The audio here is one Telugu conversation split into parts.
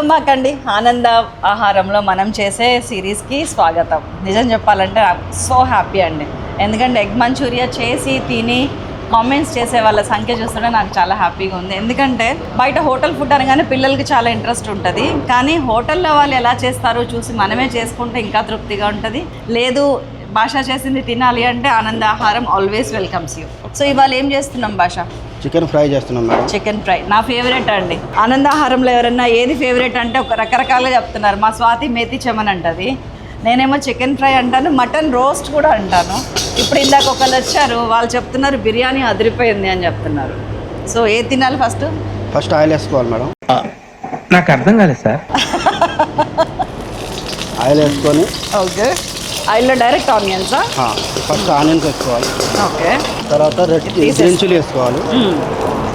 వెల్కమ్ బ్యాక్ అండి. ఆనంద ఆహారంలో మనం చేసే సిరీస్కి స్వాగతం. నిజం చెప్పాలంటే నాకు సో హ్యాపీ అండి, ఎందుకంటే ఎగ్ మంచూరియా చేసి తిని కామెంట్స్ చేసే వాళ్ళ సంఖ్య చూస్తుంటే నాకు చాలా హ్యాపీగా ఉంది. ఎందుకంటే బయట హోటల్ ఫుడ్ అనగానే పిల్లలకి చాలా ఇంట్రెస్ట్ ఉంటుంది, కానీ హోటల్లో వాళ్ళు ఎలా చేస్తారో చూసి మనమే చేసుకుంటే ఇంకా తృప్తిగా ఉంటుంది. లేదు భాష చేసింది తినాలి అంటే ఆనంద ఆహారం ఆల్వేస్ వెల్కమ్స్ యూ. సో ఇవాళ ఏం చేస్తున్నాం భాష? చికెన్ ఫ్రై చేస్తున్నాం మేడం. చికెన్ ఫ్రై నా ఫేవరెట్ అండి. ఆనందాహారంలో ఎవరన్నా ఏది ఫేవరెట్ అంటే ఒక రకరకాలుగా చెప్తున్నారు. మా స్వాతి మేతి చెమన్ అంటది, నేనేమో చికెన్ ఫ్రై అంటాను, మటన్ రోస్ట్ కూడా అంటాను. ఇప్పుడు ఇందాక ఒకళ్ళు వచ్చారు, వాళ్ళు చెప్తున్నారు బిర్యానీ అదిరిపోయింది అని చెప్తున్నారు. సో ఏది తినాలి ఫస్ట్ ఆయిల్ వేసుకోవాలి మేడం. నాకు అర్థం కాలేదు సార్. ఆయిల్ వేసుకొని ఓకే, ఆయిల్లో డైరెక్ట్ ఆనియన్సా? ఫస్ట్ ఆనియన్స్ వేసుకోవాలి. ఓకే, తర్వాత గ్రీన్ చిల్లీ వేసుకోవాలి,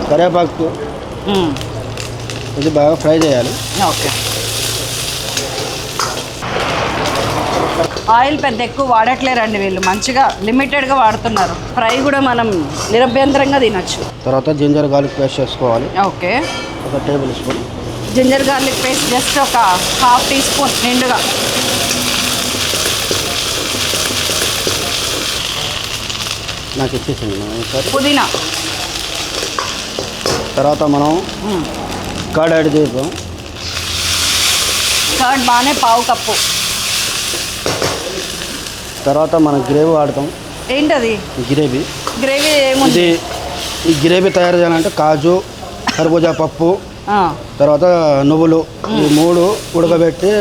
కరివేపాకు, ఇది బాగా ఫ్రై చేయాలి. ఓకే, ఆయిల్ పెద్ద ఎక్కువ వాడట్లేరండి వీళ్ళు, మంచిగా లిమిటెడ్గా వాడుతున్నారు. ఫ్రై కూడా మనం నిరభ్యంతరంగా తినచ్చు. తర్వాత జింజర్ గార్లిక్ పేస్ట్ వేసుకోవాలి. ఓకే, ఒక tablespoon ginger garlic paste, just ఒక ½ టీ స్పూన్ నిండుగా. నాకు ఇచ్చేసింది సార్. పుదీనా. తర్వాత మనం కర్డ్ యాడ్ చేద్దాం. కర్డ్ బాగానే ½ కప్పు. తర్వాత మనం గ్రేవీ వాడతాం. ఏంటది గ్రేవీ? గ్రేవీ ఏముంది? ఈ గ్రేవీ తయారు చేయాలంటే కాజు, కర్బూజా పప్పు, తర్వాత నువ్వులు, ఈ 3 ఉడకబెట్టి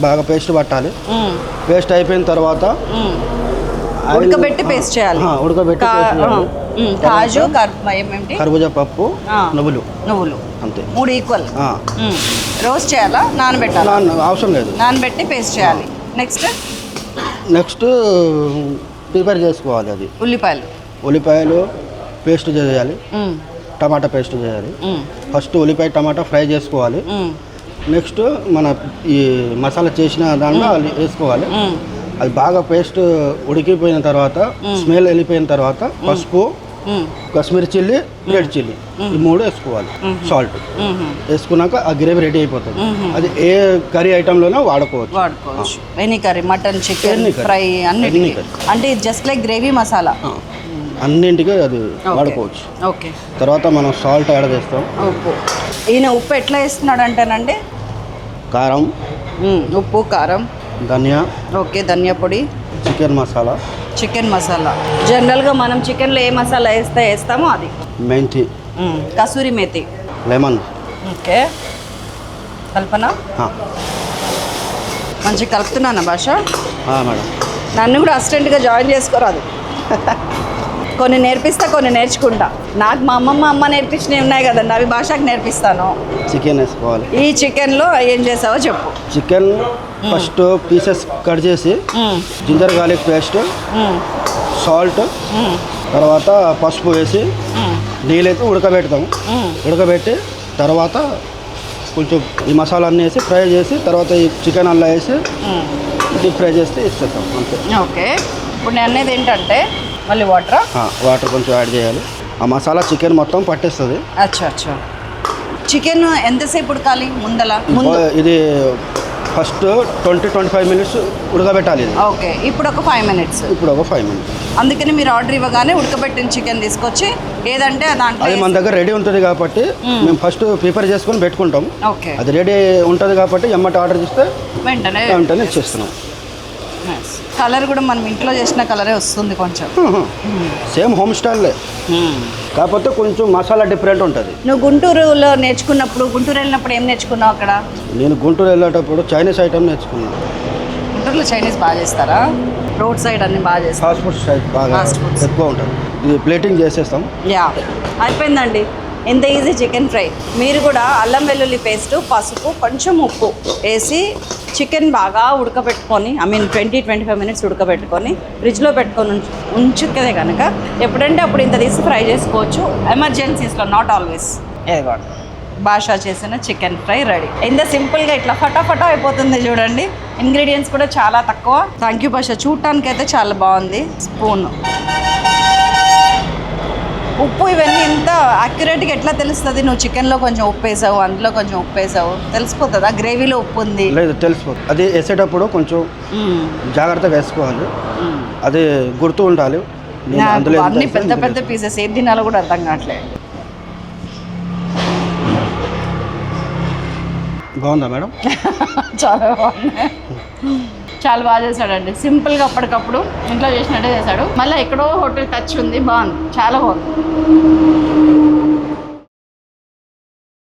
బాగా పేస్ట్ పట్టాలి. పేస్ట్ అయిపోయిన తర్వాత ఉడకబెట్టి పేస్ట్ చేయాలి. ఉడకబెట్టి కాజు, కర్బూజా పప్పు, నువ్వులు అంతే 3 ఈక్వల్. రోస్ట్ చేయాలా, నానబెట్టాలా? అవసరం లేదు, నానబెట్టి పేస్ట్ చేయాలి. నెక్స్ట్ ప్రిపేర్ చేసుకోవాలి. అది ఉల్లిపాయలు పేస్ట్ చేయాలి, టమాటా పేస్ట్ చేయాలి. ఫస్ట్ ఉల్లిపాయ టమాటా ఫ్రై చేసుకోవాలి. నెక్స్ట్ మన ఈ మసాలా చేసిన దాంట్లో వేసుకోవాలి. అది బాగా పేస్ట్ ఉడికిపోయిన తర్వాత, స్మెల్ వెళ్ళిపోయిన తర్వాత పసుపు, కాశ్మీరీ చిల్లీ, రెడ్ చిల్లీ, ఈ 3 వేసుకోవాలి. సాల్ట్ వేసుకున్నాక ఆ గ్రేవీ రెడీ అయిపోతుంది. అది ఏ కర్రీ ఐటెంలోనే వాడుకోవచ్చు. Any curry, mutton, chicken fry అన్నిటికీ. అంటే జస్ట్ లైక్ గ్రేవీ మసాలా అన్నింటికి అది వాడుకోవచ్చు. ఓకే, తర్వాత మనం సాల్ట్ యాడ్ చేస్తాం. ఈయన ఉప్పు ఎట్లా వేస్తున్నాడు అంటేనండి, కారం, ఉప్పు, కారం, ధనియా, ఓకే, ధనియా పొడి, చికెన్ మసాలా. జనరల్గా మనం చికెన్లో ఏ మసాలా వేస్తామో అది. మెంతి, కసూరి మేతి, లెమన్. ఓకే, కల్పన మంచిగా కలుపుతున్నానా భాష? మేడం, నన్ను కూడా అసిస్టెంట్గా జాయిన్ చేసుకోరాదు. కొన్ని నేర్పిస్తా, కొన్ని నేర్చుకుంటా. నాకు మా అమ్మ నేర్పించినవి ఉన్నాయి కదండి, అవి భాషకు నేర్పిస్తాను. చికెన్ వేసుకోవాలి. ఈ చికెన్లో ఏం చేసావో చెప్పు. చికెన్ ఫస్ట్ పీసెస్ కట్ చేసి, జింజర్ గార్లిక్ పేస్ట్, సాల్ట్, తర్వాత పసుపు వేసి నీళ్ళైతే ఉడకబెడతాం. ఉడకబెట్టి తర్వాత కొంచెం ఈ మసాలా అన్నీ వేసి ఫ్రై చేసి, తర్వాత ఈ చికెన్ అలా వేసి డీప్ ఫ్రై చేస్తే ఇస్తాం అంతే. ఓకే, ఇప్పుడు నేను అనేది ఏంటంటే మళ్ళీ వాటర్ కొంచెం యాడ్ చేయాలి. ఆ మసాలా చికెన్ మొత్తం పట్టేస్తుంది. అచ్చా, చికెన్ ఎంతసేపు ఉడకాలి? ఇది ఫస్ట్ 20-25 మినిట్స్ ఉడకబెట్టాలి. ఓకే, ఇప్పుడు ఒక 5 మినిట్స్. అందుకని మీరు ఆర్డర్ ఇవ్వగానే ఉడకబెట్టిన చికెన్ తీసుకొచ్చి ఏదంటే దాంట్లో అది మన దగ్గర రెడీ ఉంటుంది కాబట్టి మేము ఫస్ట్ ప్రిపేర్ చేసుకొని పెట్టుకుంటాం. ఓకే, అది రెడీ ఉంటుంది కాబట్టి ఎమ్మటి ఆర్డర్ చేస్తే వెంటనే ఇచ్చేస్తున్నాం. కలర్ కూడా మనం ఇంట్లో చేసిన కలరే వస్తుంది, కొంచెం సేమ్ హోమ్ స్టైల్లే, కాకపోతే కొంచెం మసాలా డిఫరెంట్ ఉంటుంది. నువ్వు గుంటూరులో గుంటూరు వెళ్ళినప్పుడు ఏం నేర్చుకున్నావు అక్కడ? నేను గుంటూరు వెళ్ళేటప్పుడు చైనీస్ ఐటమ్ నేర్చుకున్నాను. గుంటూరులో చైనీస్ బాగా చేస్తారా? రోడ్ సైడ్ అన్ని బాగా చేస్తారు. ఫాస్ట్ ఫుడ్ సైడ్ బాగా ఎక్కువ ఉంటుంది. ఇది ప్లేటింగ్ చేసేస్తాం. అయిపోయిందండి. ఎంత ఈజీ చికెన్ ఫ్రై. మీరు కూడా అల్లం వెల్లుల్లి పేస్ట్, పసుపు, కొంచెం ఉప్పు వేసి చికెన్ బాగా ఉడకబెట్టుకొని, 20-25 మినిట్స్ ఉడకబెట్టుకొని ఫ్రిడ్జ్లో పెట్టుకొని ఉంచుకదే కనుక ఎప్పుడంటే అప్పుడు ఇంత తీసి ఫ్రై చేసుకోవచ్చు. ఎమర్జెన్సీస్లో, నాట్ ఆల్వేస్. ఏదిగోండి, భాష చేసిన చికెన్ ఫ్రై రెడీ. ఎంత సింపుల్గా ఇట్లా ఫటాఫటా అయిపోతుంది చూడండి. ఇంగ్రీడియంట్స్ కూడా చాలా తక్కువ. థ్యాంక్ యూ భాష, చూడటానికైతే చాలా బాగుంది. స్పూన్ ఉప్పు ఇవన్నీ ఎంత యాక్యురేట్గా ఎట్లా తెలుస్తుంది? నువ్వు చికెన్లో కొంచెం ఉప్పు వేసావు, అందులో కొంచెం ఉప్పు వేసావు, తెలిసిపోతుందా గ్రేవీలో ఉప్పు ఉంది? లేదు, తెలిసిపోతుంది. అది వేసేటప్పుడు కొంచెం జాగ్రత్తగా వేసుకోవాలి, అది గుర్తు ఉండాలి. నేను అందులో ఎంత అన్ని వేస్తానో పెద్ద ఇంత పెద్ద వేస్తాను. పీసెస్ ఏది తినాలో కూడా అర్థం కావట్లేదు. బాగుందా మేడం? చాలా బాగుంది, చాలా బాగా చేశాడండి. సింపుల్గా అప్పటికప్పుడు ఇంట్లో చేసినట్టే చేశాడు. మళ్ళీ ఎక్కడో హోటల్ టచ్ ఉంది, బాగుంది, చాలా బాగుంది.